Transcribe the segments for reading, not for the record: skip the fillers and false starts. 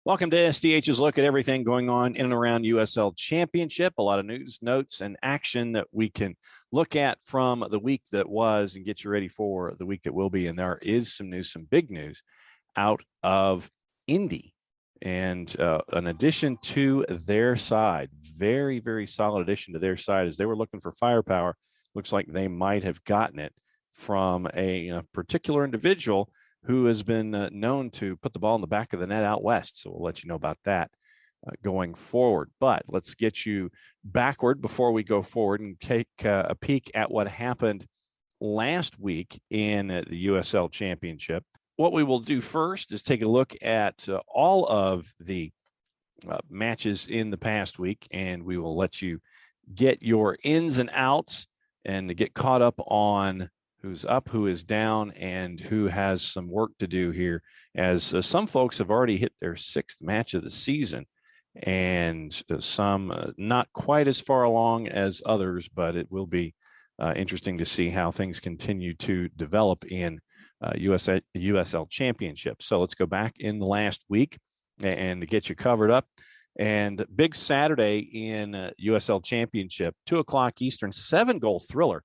Welcome to SDH's look at everything going on in and around USL Championship. A lot of news, notes, and action that we can look at from the week that was and get you ready for the week that will be. And there is some news, some big news out of Indy. And an addition to their side, very, very solid addition to their side as they were looking for firepower. Looks like they might have gotten it from a particular individual who has been known to put the ball in the back of the net out west. So we'll let you know about that going forward. But let's get you backward before we go forward and take a peek at what happened last week in the USL Championship. What we will do first is take a look at all of the matches in the past week, and we will let you get your ins and outs and to get caught up on who's up, who is down, and who has some work to do here, as some folks have already hit their sixth match of the season, and some not quite as far along as others, but it will be interesting to see how things continue to develop in USL Championship. So let's go back in the last week and to get you covered up. And big Saturday in USL Championship, 2:00 Eastern, 7-goal thriller.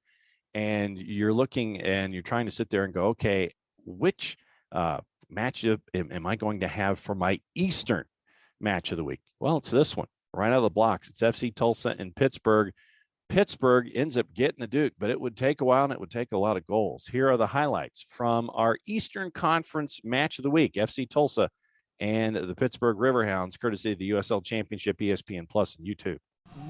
And you're looking and you're trying to sit there and go, okay, which matchup am I going to have for my Eastern match of the week? Well, it's this one right out of the blocks. It's FC Tulsa and Pittsburgh. Pittsburgh ends up getting the Duke, but it would take a while and it would take a lot of goals. Here are the highlights from our Eastern Conference match of the week, FC Tulsa and the Pittsburgh Riverhounds, courtesy of the USL Championship, ESPN Plus, and YouTube.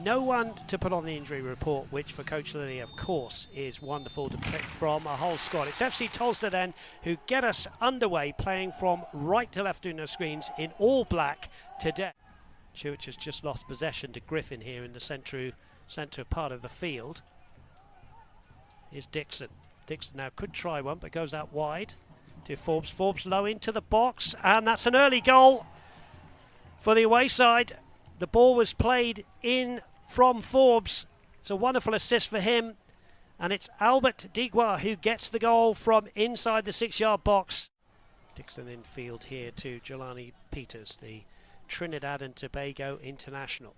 No one to put on the injury report, which for Coach Lilly, of course, is wonderful to pick from a whole squad. It's FC Tulsa then who get us underway, playing from right to left on the screens in all black today. Church has just lost possession to Griffin here in the centre part of the field. Here's Dixon. Dixon now could try one, but goes out wide to Forbes. Forbes low into the box, and that's an early goal for the away side. The ball was played in from Forbes. It's a wonderful assist for him. And it's Albert Digua who gets the goal from inside the 6-yard box. Dixon in field here to Jelani Peters, the Trinidad and Tobago international.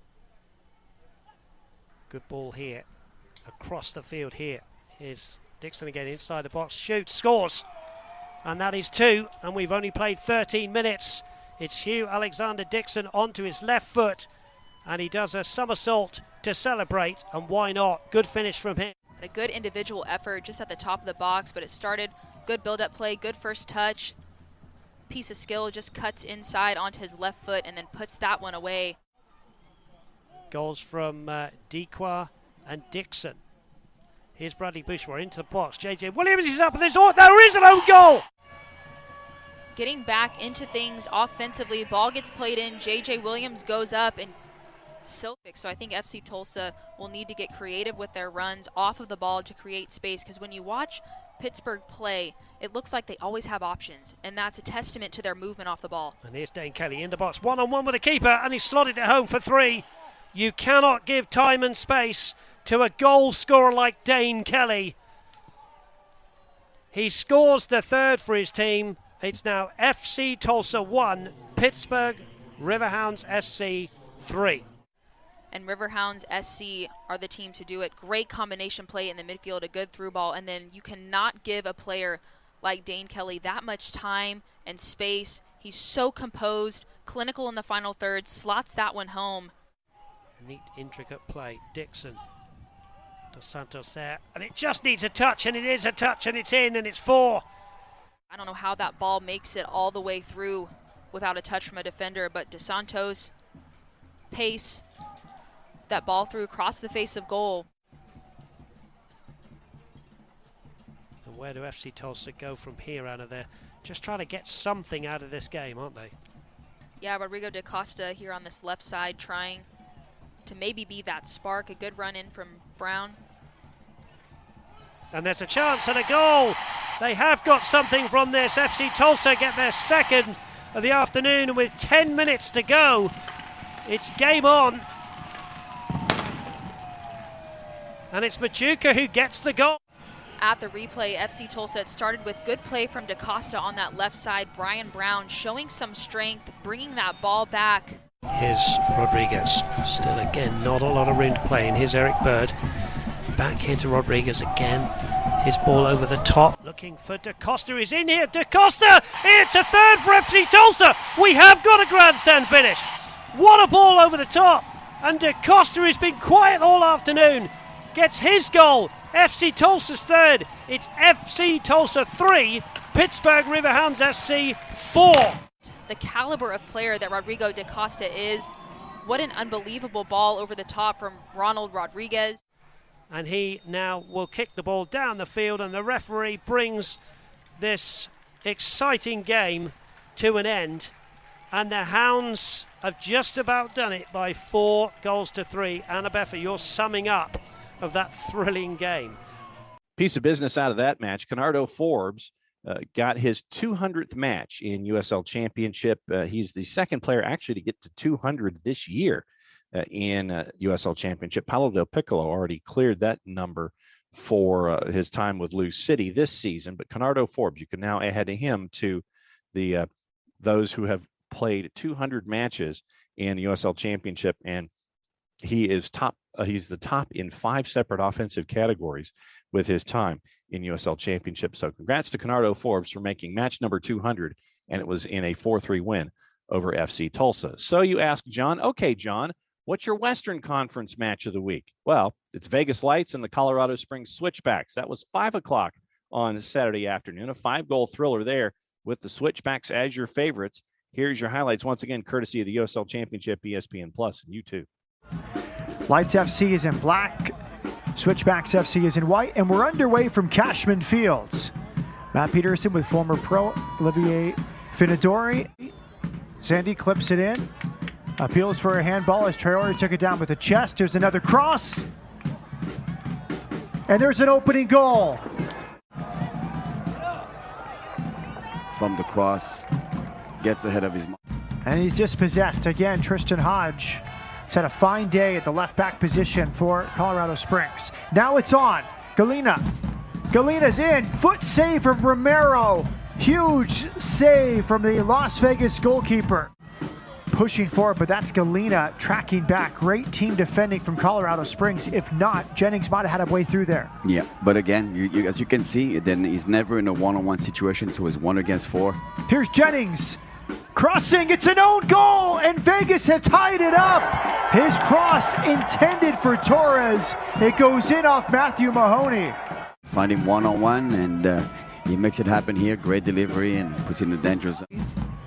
Good ball here. Across the field here. Here's Dixon again inside the box. Shoots, scores. And that is 2. And we've only played 13 minutes. It's Hugh Alexander Dixon onto his left foot, and he does a somersault to celebrate, and why not? Good finish from him. A good individual effort just at the top of the box, but it started good build-up play, good first touch, piece of skill, just cuts inside onto his left foot and then puts that one away. Goals from Dequa and Dixon. Here's Bradley Bourgeois into the box. JJ Williams is up, and there is an own goal! Getting back into things offensively, ball gets played in, JJ Williams goes up and so I think FC Tulsa will need to get creative with their runs off of the ball to create space, because when you watch Pittsburgh play, it looks like they always have options, and that's a testament to their movement off the ball. And here's Dane Kelly in the box, one-on-one with the keeper, and he's slotted it home for 3. You cannot give time and space to a goal scorer like Dane Kelly. He scores the 3rd for his team. It's now FC Tulsa 1, Pittsburgh Riverhounds SC 3. And Riverhounds SC are the team to do it. Great combination play in the midfield, a good through ball, and then you cannot give a player like Dane Kelly that much time and space. He's so composed, clinical in the final third, slots that one home. Neat, intricate play. Dixon. Dos Santos there, and it just needs a touch, and it is a touch, and it's in, and it's 4. I don't know how that ball makes it all the way through without a touch from a defender, but Dos Santos, pace, that ball through across the face of goal. And where do FC Tulsa go from here out of there? Just trying to get something out of this game, aren't they? Yeah, Rodrigo da Costa here on this left side trying to maybe be that spark. A good run in from Brown. And there's a chance and a goal. They have got something from this. FC Tulsa get their 2nd of the afternoon, and with 10 minutes to go, it's game on. And it's Machuca who gets the goal. at the replay, FC Tulsa, it started with good play from DaCosta on that left side. Brian Brown showing some strength, bringing that ball back. Here's Rodriguez. Still again, not a lot of room to play. And here's Eric Bird. Back here to Rodriguez again. His ball over the top. Looking for DaCosta. He's in here. DaCosta! It's a third for FC Tulsa. We have got a grandstand finish. What a ball over the top. And DaCosta has been quiet all afternoon. Gets his goal. FC Tulsa's third. It's FC Tulsa 3, Pittsburgh Riverhounds SC 4. The caliber of player that Rodrigo DaCosta is. What an unbelievable ball over the top from Ronald Rodriguez. And he now will kick the ball down the field, and the referee brings this exciting game to an end. And the Hounds have just about done it by 4-3. Anna Beffa, your summing up of that thrilling game. Piece of business out of that match. Canardo Forbes got his 200th match in USL Championship. He's the second player actually to get to 200 this year in USL Championship. Paolo Del Piccolo already cleared that number for his time with Lou City this season. But Canardo Forbes, you can now add him to the those who have played 200 matches in USL Championship, and he is top. He's the top in 5 separate offensive categories with his time in USL Championship. So congrats to Canardo Forbes for making match number 200, and it was in a 4-3 win over FC Tulsa. So you ask John, okay, John, what's your Western Conference match of the week? Well, it's Vegas Lights and the Colorado Springs Switchbacks. That was 5 o'clock on Saturday afternoon, a 5-goal thriller there with the Switchbacks as your favorites. Here's your highlights once again, courtesy of the USL Championship, ESPN Plus, and YouTube. Lights FC is in black, Switchbacks FC is in white, and we're underway from Cashman Fields. Matt Peterson with former pro Olivier Finidori. Sandy clips it in, appeals for a handball as Traore took it down with the chest. There's another cross, and there's an opening goal. From the cross, gets ahead of his... And he's dispossessed. Again, Tristan Hodge. He's had a fine day at the left back position for Colorado Springs. Now it's on. Galena. Galena's in. Foot save from Romero. Huge save from the Las Vegas goalkeeper. Pushing forward, but that's Galena tracking back. Great team defending from Colorado Springs. If not, Jennings might have had a way through there. Yeah, but again, you, as you can see, then he's never in a one-on-one situation, so it's 1 against 4. Here's Jennings. Crossing, it's an own goal, and Vegas have tied it up. His cross intended for Torres. It goes in off Matthew Mahoney. Find him one-on-one, and he makes it happen here. Great delivery and puts it in the danger zone.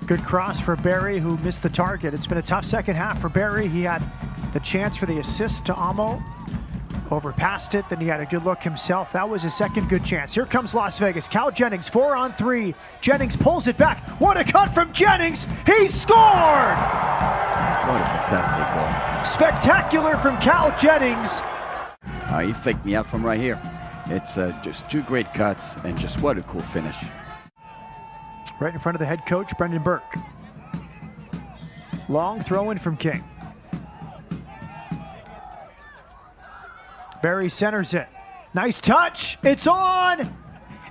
Good cross for Barry, who missed the target. It's been a tough second half for Barry. He had the chance for the assist to Amo. Overpassed it, then he had a good look himself. That was his second good chance. Here comes Las Vegas. Cal Jennings, 4-on-3. Jennings pulls it back. What a cut from Jennings! He scored! What a fantastic goal. Spectacular from Cal Jennings. He faked me out from right here. It's just 2 great cuts, and just what a cool finish. Right in front of the head coach, Brendan Burke. Long throw in from King. Barry centers it. Nice touch. It's on.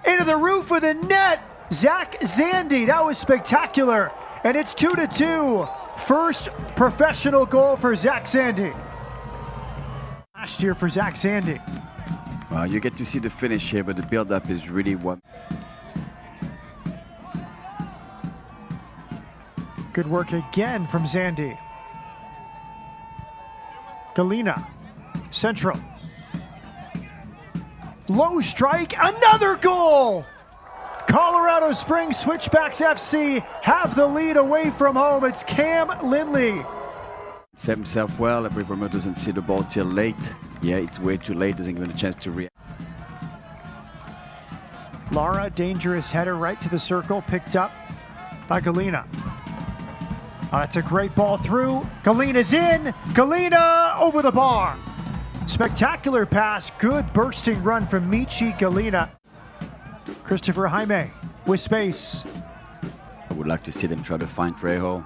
Into the roof of the net. Zach Zandy. That was spectacular. And it's 2-2. First professional goal for Zach Zandy. Last year for Zach Zandy. Well, you get to see the finish here, but the build-up is really what... Good work again from Zandy. Galena. Central. Low strike, another goal! Colorado Springs Switchbacks FC have the lead away from home. It's Cam Lindley. Set himself well. Romero doesn't see the ball till late. Yeah, it's way too late. Doesn't give him a chance to react. Lara, dangerous header right to the circle, picked up by Galena. Oh, that's a great ball through. Galena's in. Galena over the bar. Spectacular pass, good bursting run from Michi Galena. Christopher Jaime with space. I would like to see them try to find Trejo.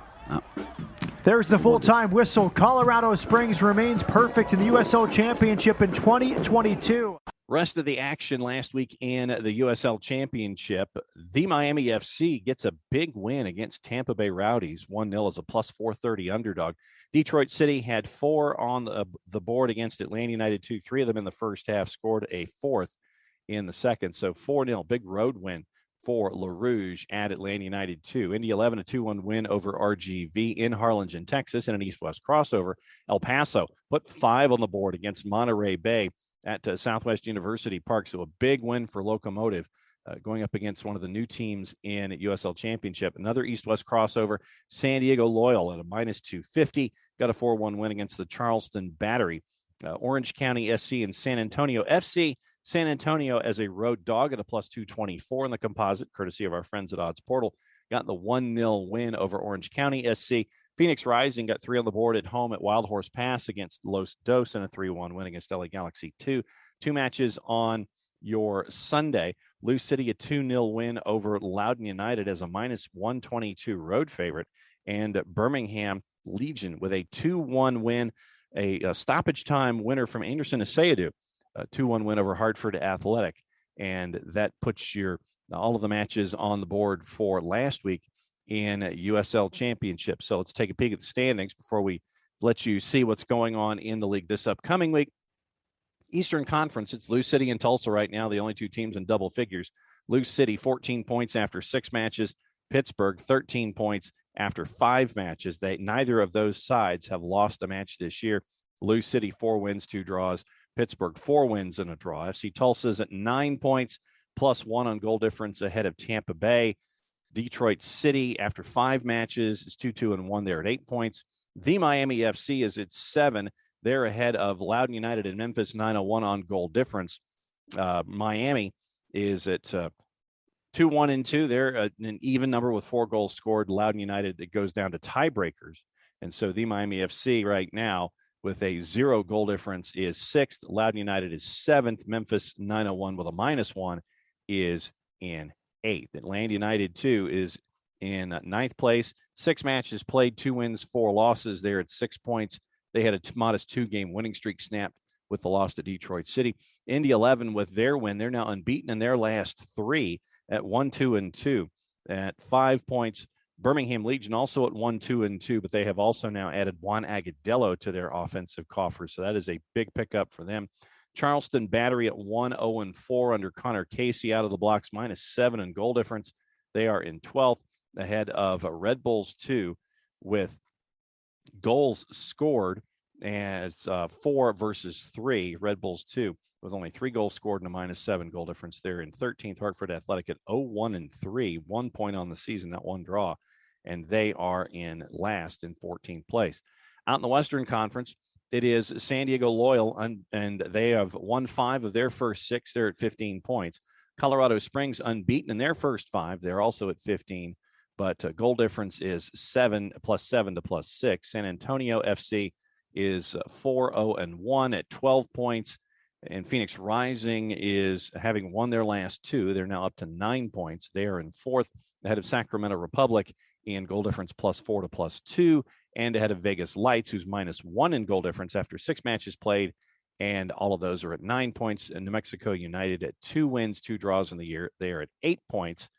There's the full-time whistle. Colorado Springs remains perfect in the USL Championship in 2022. Rest of the action last week in the USL Championship, the Miami FC gets a big win against Tampa Bay Rowdies, 1-0 as a plus 430 underdog. Detroit City had 4 on the board against Atlanta United 2, 3 of them in the first half, scored a 4th in the second. So 4-0, big road win for Le Rouge at Atlanta United 2. Indy 11, a 2-1 win over RGV in Harlingen, Texas, in an East-West crossover. El Paso put 5 on the board against Monterey Bay at Southwest University Park. So a big win for Locomotive going up against one of the new teams in USL Championship. Another East-West crossover, San Diego Loyal at a minus 250, got a 4-1 win against the Charleston Battery. Orange County SC and San Antonio FC. San Antonio as a road dog at a plus 224 in the composite, courtesy of our friends at Odds Portal. Got the 1-0 win over Orange County SC. Phoenix Rising got 3 on the board at home at Wild Horse Pass against Los Dos and a 3-1 win against LA Galaxy 2. 2 matches on your Sunday. Lou City, a 2-0 win over Loudoun United as a minus 122 road favorite. And Birmingham Legion with a 2-1 win, a stoppage time winner from Anderson Asayadu, a 2-1 win over Hartford Athletic. And that puts all of the matches on the board for last week in USL Championship. So let's take a peek at the standings before we let you see what's going on in the league this upcoming week. Eastern Conference, it's Lou City and Tulsa right now, the only 2 teams in double figures. Lou City, 14 points after 6 matches. Pittsburgh, 13 points after 5 matches. Neither of those sides have lost a match this year. Lou City, 4 wins, 2 draws. Pittsburgh, 4 wins and a draw. FC Tulsa's at 9 points, plus 1 on goal difference ahead of Tampa Bay. Detroit City, after 5 matches, is 2-2-1. They're at 8 points. The Miami FC is at 7. They're ahead of Loudoun United and Memphis, 901 on goal difference. Miami is at 2-1-2. They're an even number with 4 goals scored. Loudoun United, that goes down to tiebreakers. And so the Miami FC right now with a 0 goal difference is 6th. Loudoun United is 7th. Memphis, 901 with a -1 is in 8th. Atlanta United, too, is in 9th place. 6 matches played, 2 wins, 4 losses. They're at 6 points. They had a modest 2-game winning streak snapped with the loss to Detroit City. Indy 11 with their win. They're now unbeaten in their last 3 at 1-2-2 at 5 points. Birmingham Legion also at 1-2-2, but they have also now added Juan Agadello to their offensive coffers. So that is a big pickup for them. Charleston Battery at 1-0-4 under Connor Casey out of the blocks, -7 in goal difference. They are in 12th, ahead of Red Bulls 2 with goals scored as 4 versus 3. Red Bulls 2 with only 3 goals scored and a -7 goal difference. They're in 13th. Hartford Athletic at 0-1-3, 1 point on the season, that 1 draw, and they are in last in 14th place. Out in the Western Conference, it is San Diego Loyal, and they have won 5 of their first 6. They're at 15 points. Colorado Springs unbeaten in their first 5. They're also at 15, but goal difference is 7 +7 to +6. San Antonio FC is 4-0-1 at 12 points, and Phoenix Rising is having won their last 2. They're now up to 9 points. They are in 4th, ahead of Sacramento Republic in goal difference +4 to +2, and ahead of Vegas Lights, who's -1 in goal difference after 6 matches played, and all of those are at 9 points. And New Mexico United at 2 wins, 2 draws in the year. They are at 8 points.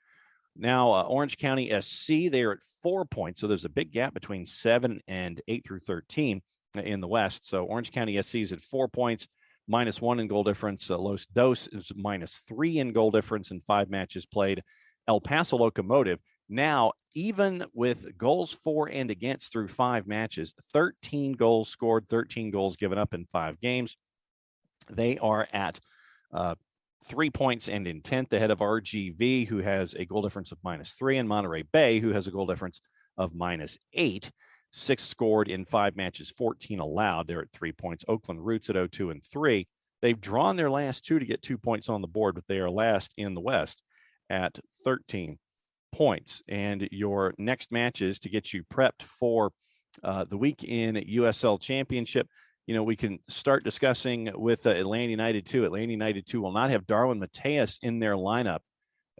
Now, Orange County SC, they are at 4 points, so there's a big gap between 7 and 8 through 13 in the West. So Orange County SC is at 4 points, -1 in goal difference. Los Dos is -3 in goal difference in 5 matches played. El Paso Locomotive, now, even with goals for and against through 5 matches, 13 goals scored, 13 goals given up in 5 games. They are at 3 points and in 10th, ahead of RGV, who has a goal difference of -3, and Monterey Bay, who has a goal difference of -8. 6 scored in 5 matches, 14 allowed. They're at 3 points. Oakland Roots at 0-2-3. They've drawn their last 2 to get 2 points on the board, but they are last in the West at 13 points. And your next matches to get you prepped for the week in USL Championship. You know, we can start discussing with Atlanta United 2. Atlanta United 2 will not have Darwin Mateus in their lineup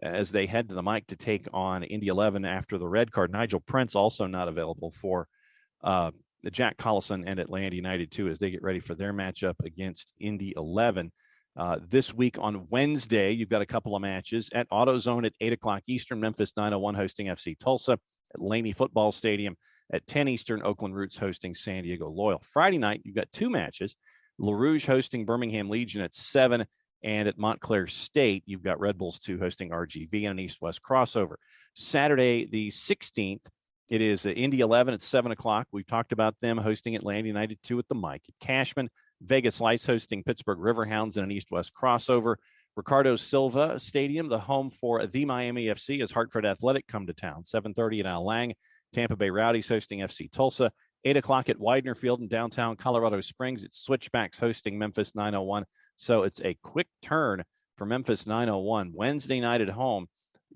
as they head to the mic to take on Indy 11 after the red card. Nigel Prince also not available for the Jack Collison and Atlanta United 2 as they get ready for their matchup against Indy 11. This week on Wednesday, you've got a couple of matches at AutoZone at 8 o'clock Eastern, Memphis 901 hosting FC Tulsa, at Laney Football Stadium at 10 Eastern, Oakland Roots hosting San Diego Loyal. Friday night, you've got two matches, La Rouge hosting Birmingham Legion at 7, and at Montclair State, you've got Red Bulls 2 hosting RGV and an East-West crossover. Saturday, the 16th, it is Indy 11 at 7 o'clock. We've talked about them hosting Atlanta United 2 at the Mike. At Cashman, Vegas Lights hosting Pittsburgh Riverhounds in an East-West crossover. Ricardo Silva Stadium, the home for the Miami FC, as Hartford Athletic come to town. 7:30 at Al Lang. Tampa Bay Rowdies hosting FC Tulsa. 8 o'clock at Widener Field in downtown Colorado Springs. It's Switchbacks hosting Memphis 901. So it's a quick turn for Memphis 901. Wednesday night at home.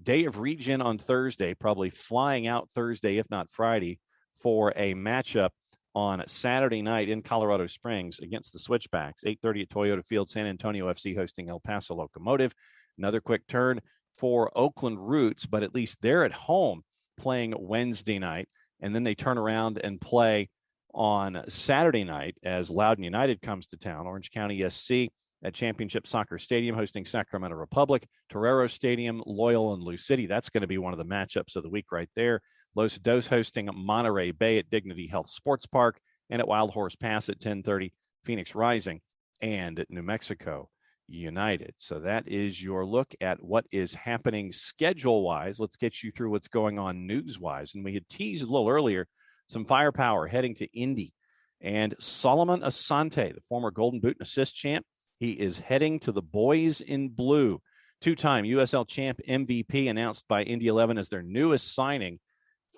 Day of Regen on Thursday, probably flying out Thursday, if not Friday, for a matchup on Saturday night in Colorado Springs against the Switchbacks. 8:30 at Toyota Field, San Antonio FC hosting El Paso Locomotive. Another quick turn for Oakland Roots, but at least they're at home playing Wednesday night. And then they turn around and play on Saturday night as Loudoun United comes to town. Orange County SC at Championship Soccer Stadium hosting Sacramento Republic. Torero Stadium, Loyal, and Lou City. That's going to be one of the matchups of the week right there. Los Dos hosting Monterey Bay at Dignity Health Sports Park, and at Wild Horse Pass at 10:30, Phoenix Rising, and at New Mexico United. So that is your look at what is happening schedule-wise. Let's get you through what's going on news-wise. And we had teased a little earlier some firepower heading to Indy. And Solomon Asante, the former Golden Boot and Assist champ, he is heading to the Boys in Blue. Two-time USL champ MVP announced by Indy 11 as their newest signing.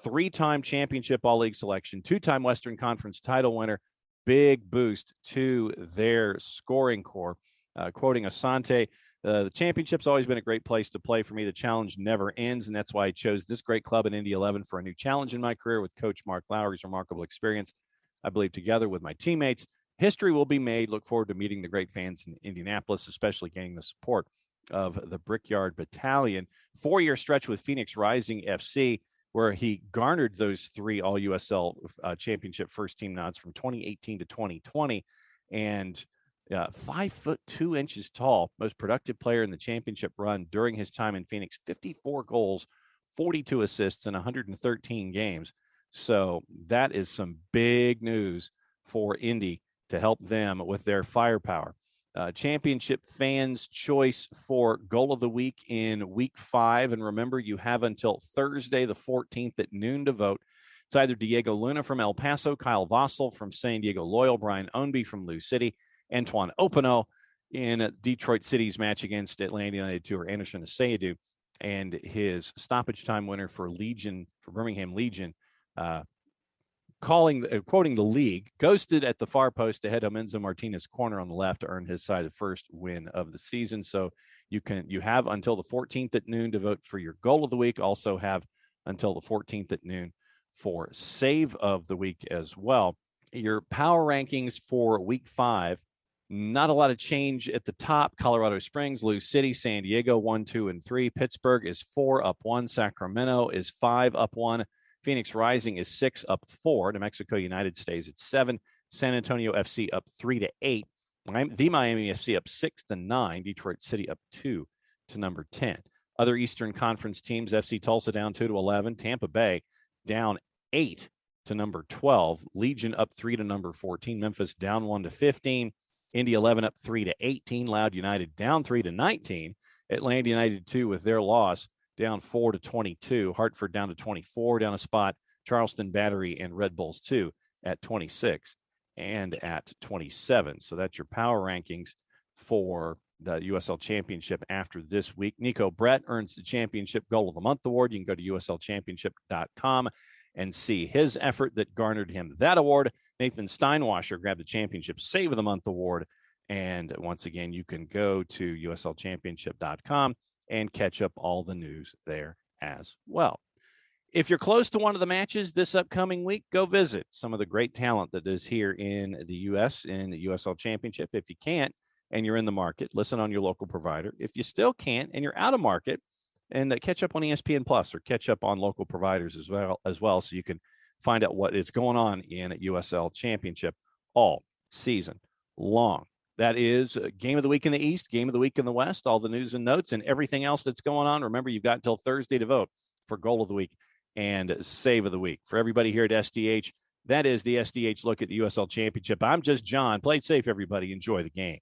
Three-time championship all-league selection, two-time Western Conference title winner. Big boost to their scoring core. Quoting Asante, the championship's always been a great place to play for me. The challenge never ends, and that's why I chose this great club in Indy 11 for a new challenge in my career with Coach Mark Lowry's remarkable experience. I believe together with my teammates, history will be made. Look forward to meeting the great fans in Indianapolis, especially gaining the support of the Brickyard Battalion. 4-year stretch with Phoenix Rising FC, where he garnered those 3 All-USL Championship first-team nods from 2018 to 2020, and 5'2" tall, most productive player in the championship run during his time in Phoenix. 54 goals, 42 assists in 113 games. So that is some big news for Indy to help them with their firepower. Championship fans' choice for goal of the week in week 5. And remember, you have until Thursday, the 14th at noon to vote. It's either Diego Luna from El Paso, Kyle Vossel from San Diego Loyal, Brian Ownby from Lou City, Antoine Openo in Detroit City's match against Atlanta United 2, or Anderson Asayadu, and his stoppage time winner for Birmingham Legion, quoting the league, ghosted at the far post to head to Enzo Martinez corner on the left to earn his side the first win of the season. So you have until the 14th at noon to vote for your goal of the week. Also have until the 14th at noon for save of the week as well. Your power rankings for week 5. Not a lot of change at the top. Colorado Springs, Lou City, San Diego, 1, 2, and 3. Pittsburgh is 4, up 1. Sacramento is 5, up 1. Phoenix Rising is 6, up 4. New Mexico United stays at 7. San Antonio FC up 3 to 8. The Miami FC up 6 to 9. Detroit City up 2 to number 10. Other Eastern Conference teams: FC Tulsa down 2 to 11. Tampa Bay down 8 to number 12. Legion up 3 to number 14. Memphis down 1 to 15. Indy 11 up 3 to 18. Loud United down 3 to 19. Atlanta United 2 with their loss down 4 to 22. Hartford down to 24, down a spot. Charleston Battery and Red Bulls 2 at 26 and at 27. So that's your power rankings for the USL Championship after this week. Nico Brett earns the Championship Goal of the Month award. You can go to uslchampionship.com and see his effort that garnered him that award. Nathan Steinwasser grabbed the Championship Save of the Month award. And once again, you can go to uslchampionship.com and catch up all the news there as well. If you're close to one of the matches this upcoming week, go visit some of the great talent that is here in the U.S. in the USL Championship. If you can't and you're in the market, listen on your local provider. If you still can't and you're out of market, and catch up on ESPN Plus or catch up on local providers as well, so you can find out what is going on in USL Championship all season long. That is game of the week in the East, game of the week in the West, all the news and notes and everything else that's going on. Remember, you've got until Thursday to vote for goal of the week and save of the week. For everybody here at SDH, that is the SDH look at the USL Championship. I'm just John. Play it safe, everybody. Enjoy the game.